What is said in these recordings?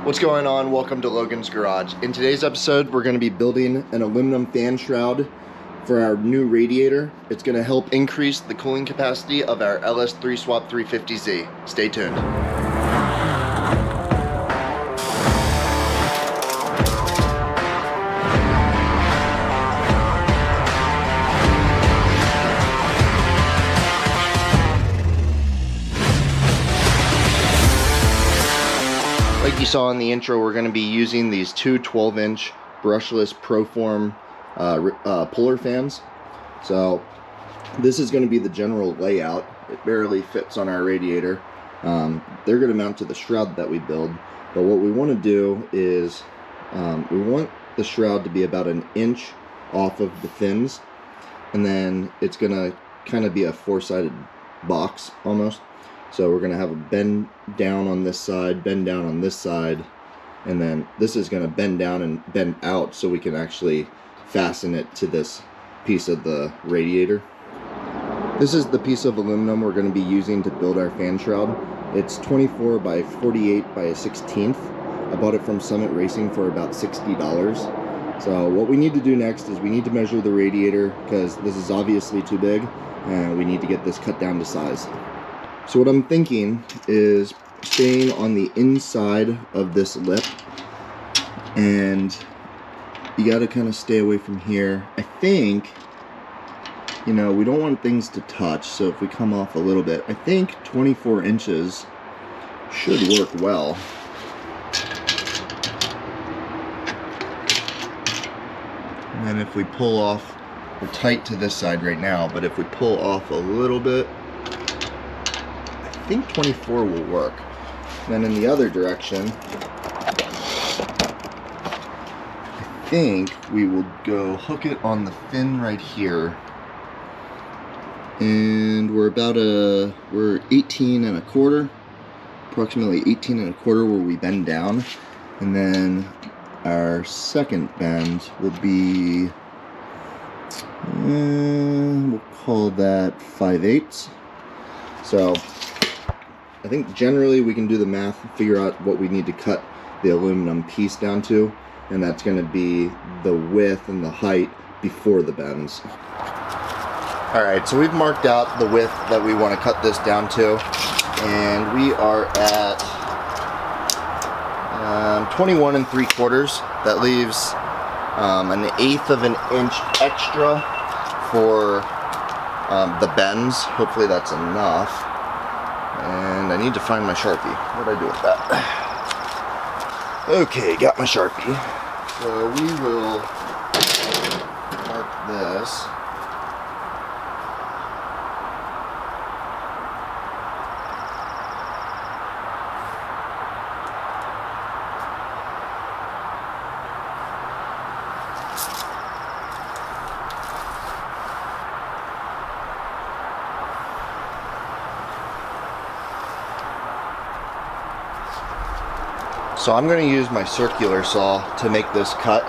What's going on? Welcome to Logan's Garage. In today's episode, we're going to be building an aluminum fan shroud for our new radiator. It's going to help increase the cooling capacity of our LS3 Swap 350Z. Stay tuned. Like you saw in the intro, we're going to be using these two 12-inch brushless Proform puller fans. So this is going to be the general layout. It barely fits on our radiator. They're going to mount to the shroud that we build. But what we want to do is we want the shroud to be about an inch off of the fins, and then it's going to kind of be a four-sided box almost. So we're going to have a bend down on this side, bend down on this side, and then this is going to bend down and bend out so we can actually fasten it to this piece of the radiator. This is the piece of aluminum we're going to be using to build our fan shroud. It's 24 by 48 by a 16th. I bought it from Summit Racing for about $60. So what we need to do next is we need to measure the radiator, because this is obviously too big, and we need to get this cut down to size. So what I'm thinking is staying on the inside of this lip, and you got to kind of stay away from here. I think, you know, we don't want things to touch, so if we come off a little bit, I think 24 inches should work well. And then if we pull off, we're tight to this side right now, but if we pull off a little bit, I think 24 will work. And then in the other direction, I think we will go hook it on the fin right here. And we're about we're 18 and a quarter, approximately 18 and a quarter where we bend down. And then our second bend will be, we'll call that 5/8. So I think generally we can do the math and figure out what we need to cut the aluminum piece down to, and that's going to be the width and the height before the bends. Alright, so we've marked out the width that we want to cut this down to, and we are at 21 3/4. That leaves an 1/8 of an inch extra for the bends. Hopefully that's enough. And I need to find my Sharpie. What did I do with that? Okay, got my Sharpie. So we will mark this. So I'm going to use my circular saw to make this cut.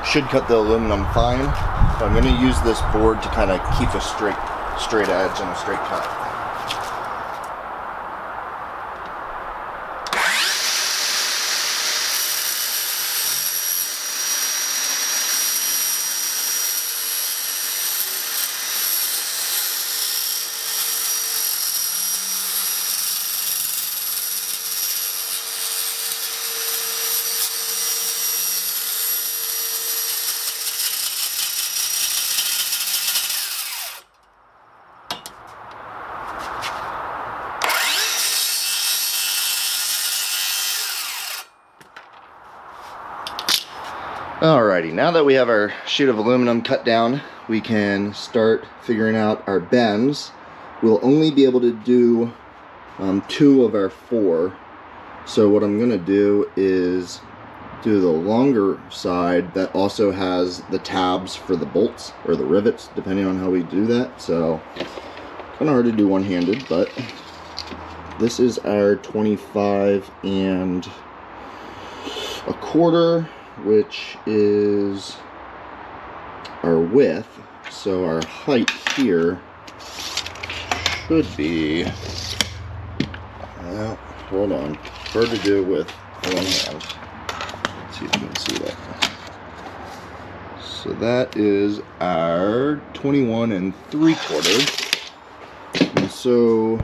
Should cut the aluminum fine, but I'm going to use this board to kind of keep a straight edge and a straight cut. Alrighty, now that we have our sheet of aluminum cut down, we can start figuring out our bends. We'll only be able to do 2 of our 4. So what I'm going to do is do the longer side that also has the tabs for the bolts, or the rivets, depending on how we do that. So kind of hard to do one-handed, but this is our 25 and a quarter, which is our width. So our height here should be, well, hold on. Hard to do with one hand. Let's see if you can see that. So that is our 21 3/4. And so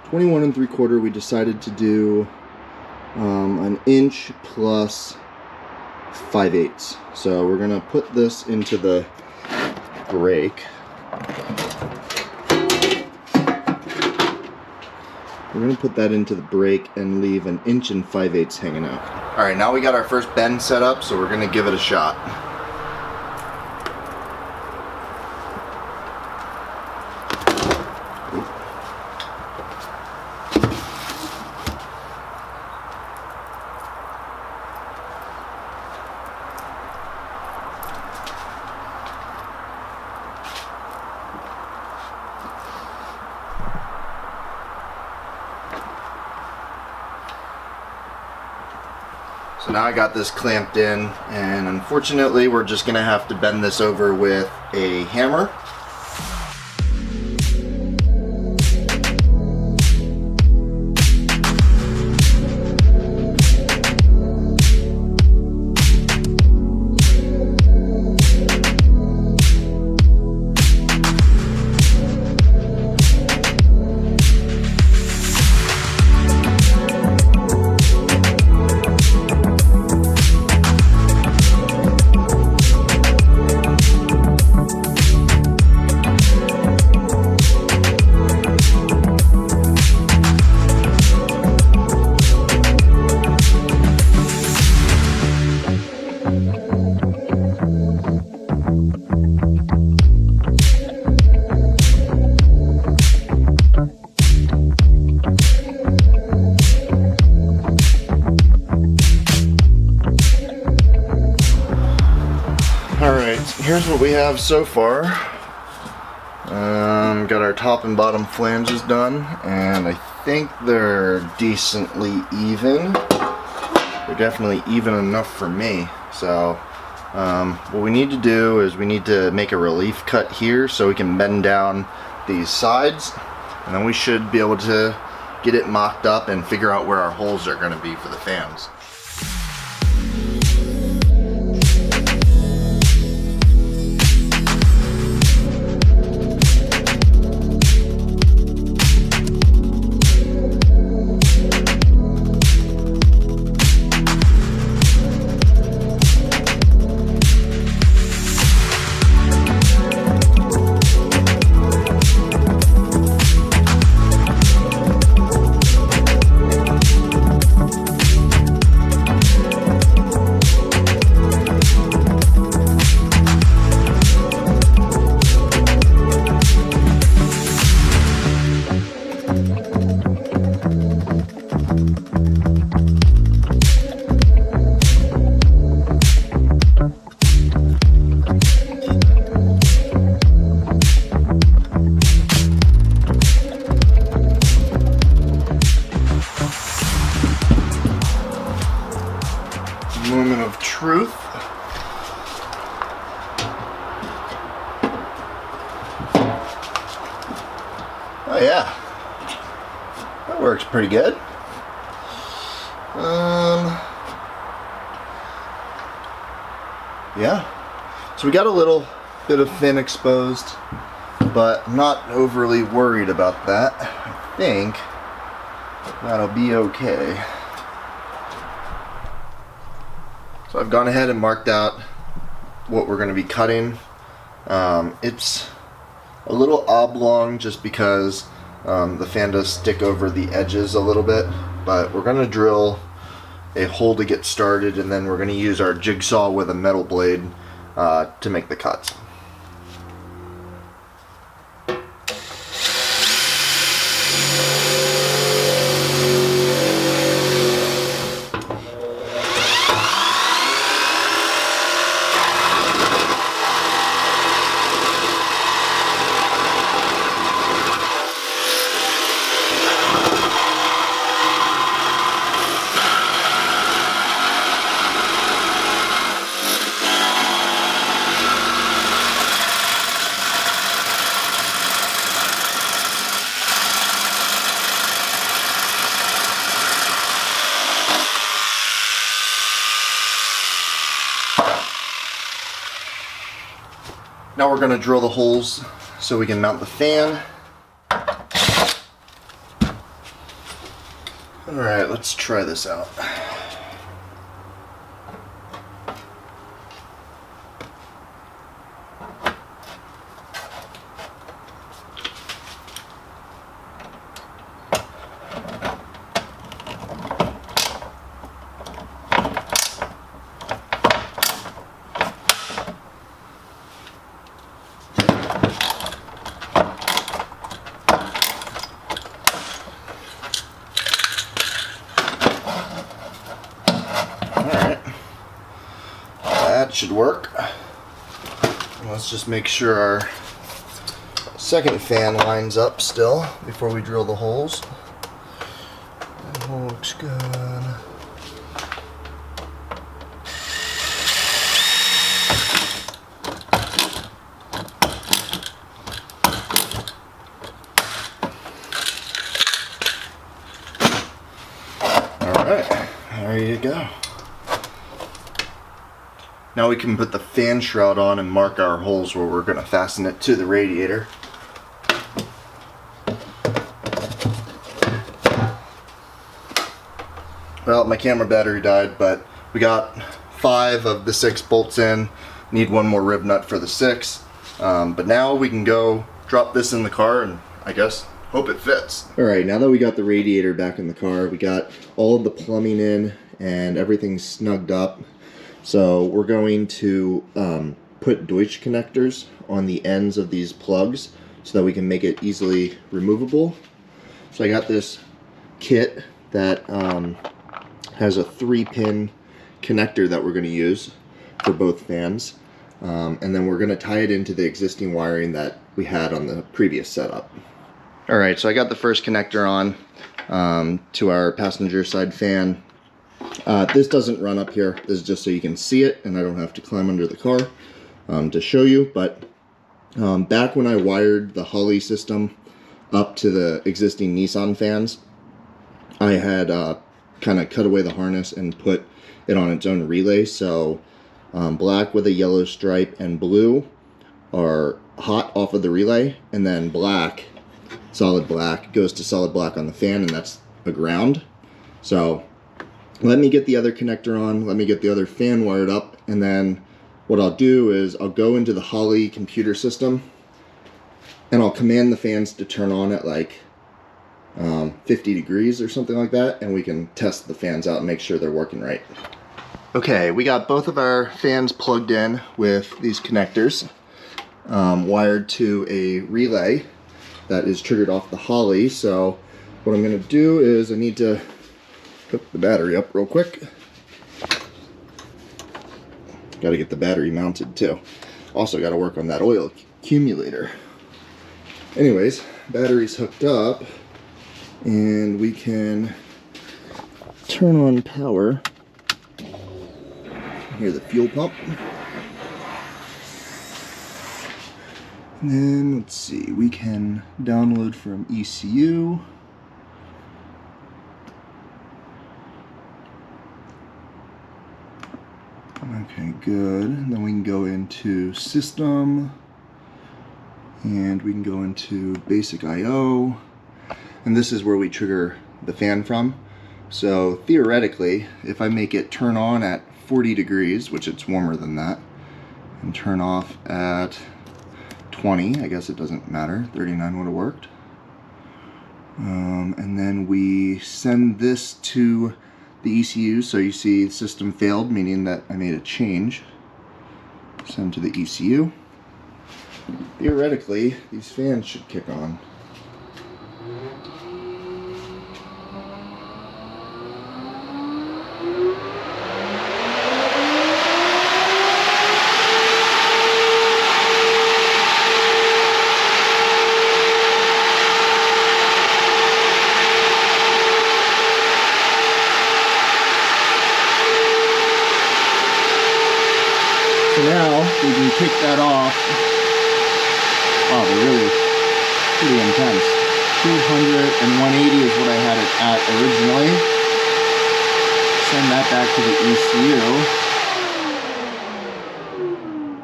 21 3/4, we decided to do an inch plus 5/8. So we're gonna put this into the brake. We're gonna put that into the brake and leave an inch and 5/8 hanging out. All right, now we got our first bend set up, so we're gonna give it a shot. So now I got this clamped in, and unfortunately we're just gonna have to bend this over with a hammer. Alright, here's what we have so far. Got our top and bottom flanges done, and I think they're decently even. They're definitely even enough for me. So what we need to do is we need to make a relief cut here so we can bend down these sides, and then we should be able to get it mocked up and figure out where our holes are going to be for the fans. Moment of truth. Oh yeah, that works pretty good. Yeah, so we got a little bit of fin exposed, but I'm not overly worried about that. I think that'll be okay. So I've gone ahead and marked out what we're going to be cutting. It's a little oblong just because the fan does stick over the edges a little bit, but we're going to drill a hole to get started, and then we're going to use our jigsaw with a metal blade to make the cuts. Now we're going to drill the holes so we can mount the fan. Alright, let's try this out. That should work. Let's just make sure our second fan lines up still before we drill the holes. That hole looks good. Alright, there you go. Now we can put the fan shroud on and mark our holes where we're going to fasten it to the radiator. Well, my camera battery died, but we got 5 of the 6 bolts in. Need one more rib nut for the 6. But now we can go drop this in the car and I guess hope it fits. Alright, now that we got the radiator back in the car, we got all of the plumbing in and everything's snugged up. So we're going to put Deutsch connectors on the ends of these plugs so that we can make it easily removable. So I got this kit that has a 3-pin connector that we're going to use for both fans. And then we're going to tie it into the existing wiring that we had on the previous setup. Alright, so I got the first connector on to our passenger side fan. This doesn't run up here. This is just so you can see it and I don't have to climb under the car to show you. But back when I wired the Holley system up to the existing Nissan fans, I had kind of cut away the harness and put it on its own relay. So black with a yellow stripe and blue are hot off of the relay, and then black, solid black, goes to solid black on the fan, and that's a ground. So let me get the other connector on, let me get the other fan wired up, and then what I'll do is I'll go into the Holley computer system and I'll command the fans to turn on at like 50 degrees or something like that, and we can test the fans out and make sure they're working right. Okay, we got both of our fans plugged in with these connectors, wired to a relay that is triggered off the Holley. So what I'm going to do is I need to hook the battery up real quick. Got to get the battery mounted too. Also got to work on that oil accumulator. Anyways, battery's hooked up and we can turn on power. Here's the fuel pump. And then let's see, we can download from ECU. Okay, good. And then we can go into system and we can go into basic IO, and this is where we trigger the fan from. So theoretically, if I make it turn on at 40 degrees, which it's warmer than that, and turn off at 20, I guess it doesn't matter, 39 would have worked. And then we send this to the ECU, so you see the system failed, meaning that I made a change. Send to the ECU. Theoretically, these fans should kick on. So now we can kick that off. Wow, they're really pretty intense. 200 and 180 is what I had it at originally. Send that back to the ECU.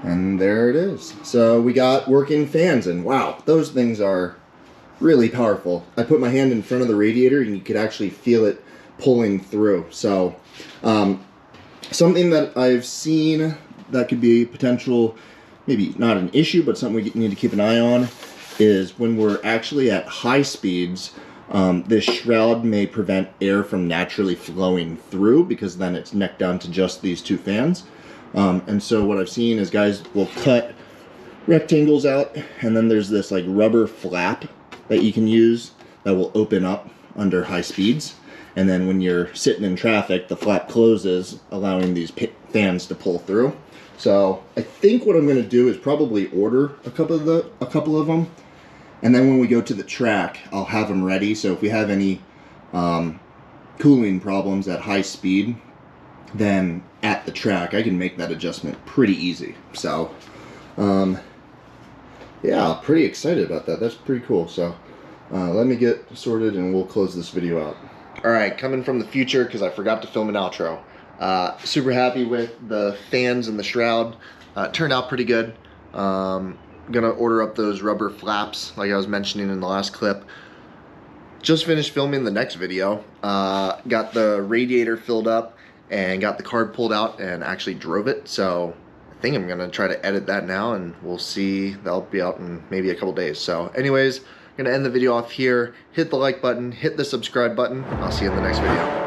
And And there it is. So we got working fans, and wow, those things are really powerful. I put my hand in front of the radiator and you could actually feel it pulling through. So something that I've seen that could be potential, maybe not an issue, but something we need to keep an eye on, is when we're actually at high speeds, this shroud may prevent air from naturally flowing through, because then it's necked down to just these two fans. And so what I've seen is guys will cut rectangles out, and then there's this like rubber flap that you can use that will open up under high speeds. And then when you're sitting in traffic, the flap closes, allowing these fans to pull through. So I think what I'm going to do is probably order a couple of them. And then when we go to the track, I'll have them ready. So if we have any cooling problems at high speed, then at the track, I can make that adjustment pretty easy. So, yeah, pretty excited about that. That's pretty cool. So let me get sorted and we'll close this video out. All right, coming from the future, because I forgot to film an outro. Super happy with the fans and the shroud. Turned out pretty good. Gonna order up those rubber flaps like I was mentioning in the last clip. Just finished filming the next video. Got the radiator filled up and got the card pulled out and actually drove it. So I think I'm gonna try to edit that now, and we'll see. That'll be out in maybe a couple days. So anyways, I'm gonna end the video off here. Hit the like button, hit the subscribe button. I'll see you in the next video.